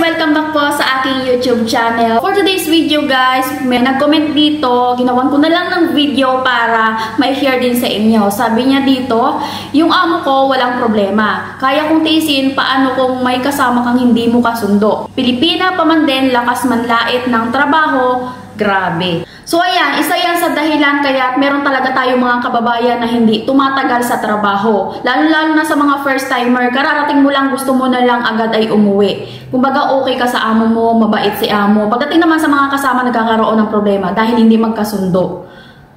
Welcome back po sa aking YouTube channel. For today's video guys, may nag-comment dito, ginawan ko na lang ng video para may share din sa inyo. Sabi niya dito, yung amo ko walang problema. Kaya kong tiisin, paano kung may kasama kang hindi mo kasundo? Pilipina pa man din, lakas manlait ng trabaho, grabe. So ayan, isa yan sa dahilan kaya meron talaga tayong mga kababayan na hindi tumatagal sa trabaho. Lalo-lalo na sa mga first timer, kararating mo lang, gusto mo na lang agad ay umuwi. Kumbaga okay ka sa amo mo, mabait si amo. Pagdating naman sa mga kasama, nagkakaroon ng problema dahil hindi magkasundo.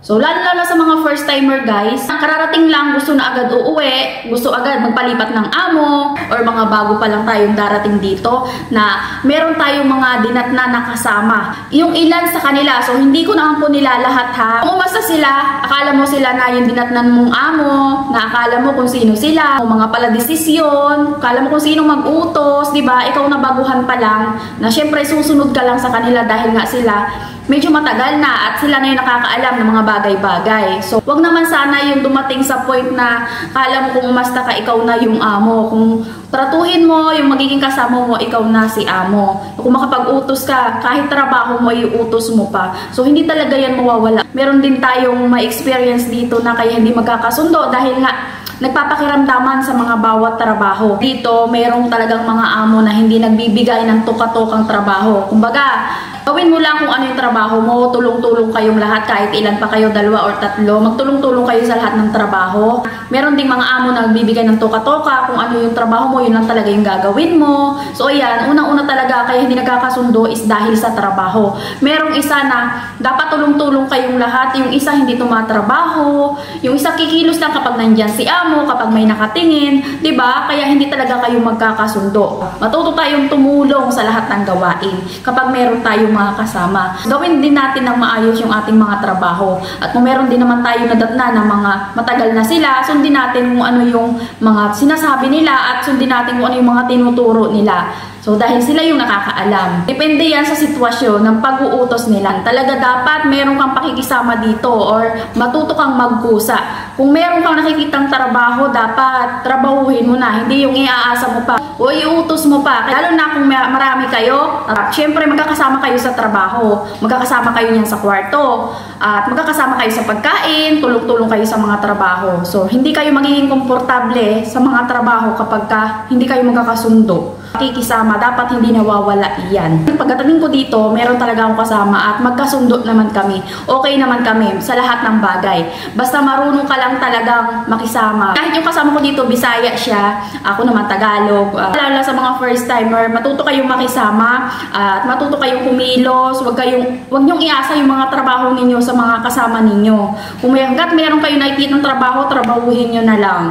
So, lalo-lalo sa mga first-timer guys, kararating lang, gusto na agad uuwi, gusto agad magpalipat ng amo, or mga bago pa lang tayong darating dito, na meron tayong mga dinatna na kasama. Yung ilan sa kanila, so hindi ko naman po nila lahat ha. Kung umasta sila, akala mo sila na yung dinatnan mong amo, na akala mo kung sino sila, kung mga pala desisyon, akala mo kung sino mag-utos, diba? Ikaw na baguhan pa lang, na syempre susunod ka lang sa kanila dahil nga sila medyo matagal na at sila na yung nakakaalam ng mga bagay-bagay. So, wag naman sana yung dumating sa point na kala mo kung umasta ka, ikaw na yung amo. Kung tratuhin mo, yung magiging kasama mo, ikaw na si amo. Kung makapag-utos ka, kahit trabaho mo, iutos mo pa. So, hindi talaga yan mawawala. Meron din tayong ma-experience dito na kaya hindi magkakasundo dahil nga nagpapakiramdaman sa mga bawat trabaho. Dito, mayroong talagang mga amo na hindi nagbibigay ng tuka-tukang trabaho. Kumbaga, gawin mo lang kung ano yung trabaho mo, tulong-tulong kayong lahat, kahit ilan pa kayo, 2 or 3, magtulong-tulong kayo sa lahat ng trabaho. Meron ding mga amo na nagbibigay ng tuka-tuka, kung ano yung trabaho mo, yun lang talaga yung gagawin mo. So ayan, unang-una talaga kaya hindi nagkakasundo is dahil sa trabaho. Merong isa na dapat tulong-tulong kayong lahat, yung isa hindi tumatrabaho, yung isa kikilos lang kapag nandyan si amo, kapag may nakatingin, 'di ba? Kaya hindi talaga kayo magkakasundo. Matuto tayong tumulong sa lahat ng gawain kapag meron tayong mga kasama. Gawin din natin ng maayos yung ating mga trabaho. At kung meron din naman tayo nadatna ng mga matagal na sila, sundin natin kung ano yung mga sinasabi nila at sundin natin kung ano yung mga tinuturo nila. So, dahil sila yung nakakaalam. Depende yan sa sitwasyon ng pag-uutos nila. Talaga dapat meron kang pakikisama dito or matuto kang magkusa. Kung meron kang nakikitang trabaho, dapat trabahuhin mo na. Hindi yung iaasa mo pa o iutos mo pa. Lalo na kung marami kayo, syempre magkakasama kayo sa trabaho. Magkakasama kayo niyan sa kwarto. At magkakasama kayo sa pagkain, tulong-tulong kayo sa mga trabaho. So, hindi kayo magiging komportable sa mga trabaho kapag hindi kayo magkakasundo. Pakikisama, dapat hindi nawawala iyan. Pagdating ko dito, meron talaga akong kasama at magkasundo naman kami. Okay naman kami sa lahat ng bagay. Basta marunong ka lang talagang makisama. Kahit yung kasama ko dito, Bisaya siya, ako naman Tagalog. Lalo sa mga first timer, matuto kayong makisama at matuto kayong kumilos. Huwag niyong iasa yung mga trabaho ninyo sa mga kasama ninyo. Kung hanggat meron kayo nakikita ng trabaho, trabahuhin nyo na lang.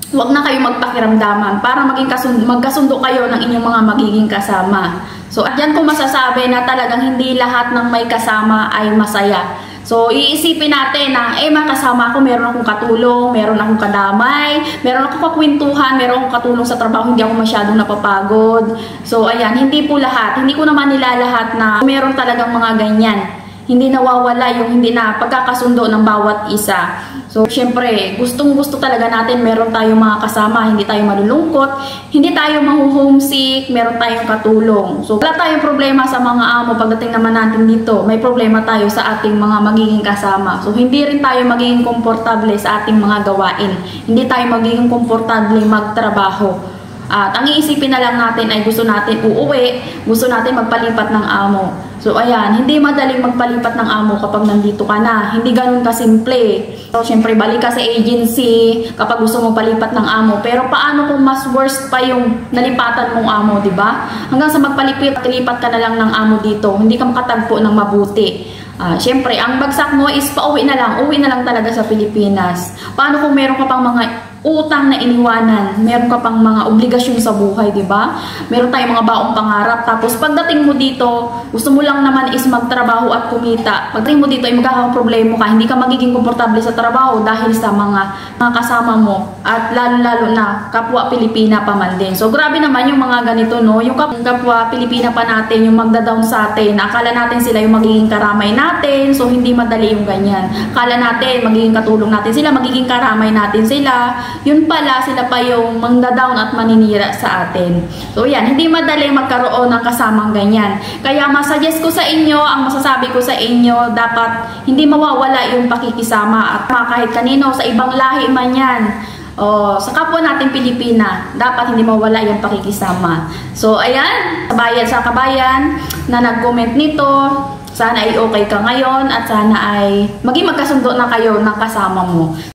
Huwag na kayo magpakiramdaman para magkasundo kayo ng inyong mga magiging kasama. So, at yan ko masasabi na talagang hindi lahat ng may kasama ay masaya. So, iisipin natin na, makasama ako, meron akong katulong, meron akong kadamay, meron akong kakwentuhan, meron akong katulong sa trabaho, hindi ako masyadong napapagod. So, ayan, hindi po lahat. Hindi ko naman nilalahat na meron talagang mga ganyan. Hindi nawawala yung hindi na pagkakasundo ng bawat isa. So, syempre, gustong-gusto talaga natin meron tayong mga kasama, hindi tayo malulungkot, hindi tayo mahu-homesick, meron tayong katulong. So, wala tayong problema sa mga amo pagdating naman natin dito. May problema tayo sa ating mga magiging kasama. So, hindi rin tayo magiging komportable sa ating mga gawain. Hindi tayo magiging komportable magtrabaho. At ang iisipin na lang natin ay gusto natin uuwi, gusto natin magpalipat ng amo. So ayan, hindi madaling magpalipat ng amo kapag nandito ka na. Hindi ganun kasimple. So syempre balik ka sa agency kapag gusto mo palipat ng amo. Pero paano kung mas worst pa yung nalipatan mong amo, di ba? Hanggang sa magpalipat ka na lang ng amo dito. Hindi ka makatagpo ng mabuti. Syempre, ang bagsak mo is pauwi na lang. Uwi na lang talaga sa Pilipinas. Paano kung meron ka pang mga utang na iniwanan, meron ka pang mga obligasyon sa buhay, di ba? Meron tayong mga baong pangarap. Tapos pagdating mo dito, gusto mo lang naman is magtrabaho at kumita. Pagdating mo dito ay magkakaproblema ka, hindi ka magiging komportable sa trabaho dahil sa mga kasama mo. At lalo-lalo na kapwa Pilipina pa man din. So grabe naman yung mga ganito, no? Yung kapwa Pilipina pa natin, yung magda-down sa atin. Akala natin sila yung magiging karamay natin. So hindi madali yung ganyan. Akala natin magiging katulong natin sila, magiging karamay natin sila. yun pala sila pa yung mangda-down at maninira sa atin. So yan, hindi madali magkaroon ng kasamang ganyan. Kaya masuggest ko sa inyo, ang masasabi ko sa inyo, dapat hindi mawawala yung pakikisama at kahit kanino sa ibang lahi man yan. Sa kapwa natin Pilipina, dapat hindi mawala yung pakikisama. So, ayan, sa kabayan na nag-comment nito, sana ay okay ka ngayon at sana ay maging magkasundo na kayo ng kasama mo.